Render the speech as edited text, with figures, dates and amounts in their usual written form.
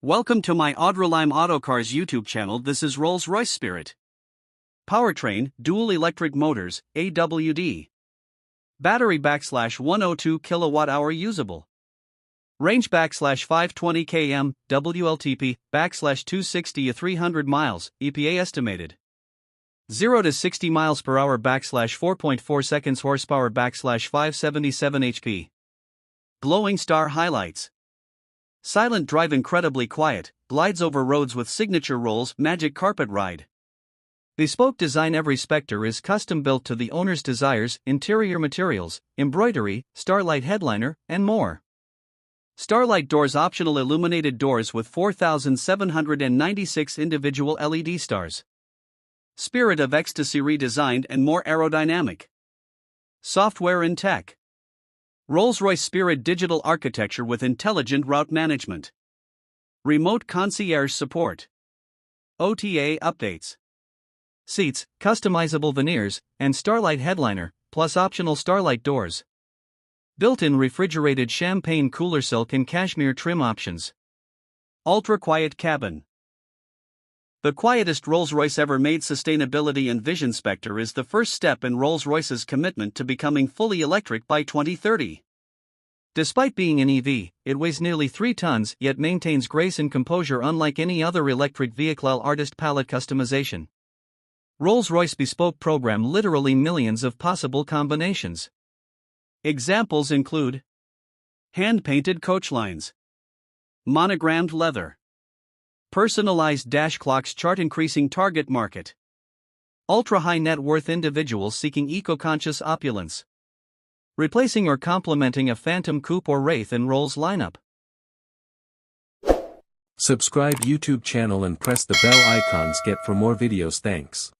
Welcome to my 𝐑𝐨 Autocars YouTube channel. This is Rolls-Royce Spirit. Powertrain, dual electric motors, AWD. Battery /102 kWh usable. Range /520 km, WLTP, /260 to 300 miles, EPA estimated. 0 to 60 miles per hour /4.4 seconds horsepower /577 HP. Glowing star highlights. Silent drive, incredibly quiet, glides over roads with signature rolls, magic carpet ride. Bespoke design. Every Spectre is custom built to the owner's desires, interior materials, embroidery, starlight headliner, and more. Starlight doors, optional illuminated doors with 4,796 individual LED stars. Spirit of ecstasy redesigned and more aerodynamic. Software and tech. Rolls-Royce Spirit digital architecture with intelligent route management. Remote concierge support. OTA updates. Seats, customizable veneers, and starlight headliner, plus optional starlight doors. Built-in refrigerated champagne cooler, silk and cashmere trim options. Ultra-quiet cabin. The quietest Rolls-Royce ever made. Sustainability and vision. Spectre is the first step in Rolls-Royce's commitment to becoming fully electric by 2030. Despite being an EV, it weighs nearly 3 tons yet maintains grace and composure unlike any other electric vehicle. Artist palette customization. Rolls-Royce bespoke program, literally millions of possible combinations. Examples include hand-painted coach lines, monogrammed leather, personalized dash clocks. Chart increasing target market. Ultra-high net worth individuals seeking eco-conscious opulence. Replacing or complementing a Phantom Coupe or Wraith in Rolls lineup. Subscribe YouTube channel and press the bell icons get for more videos. Thanks.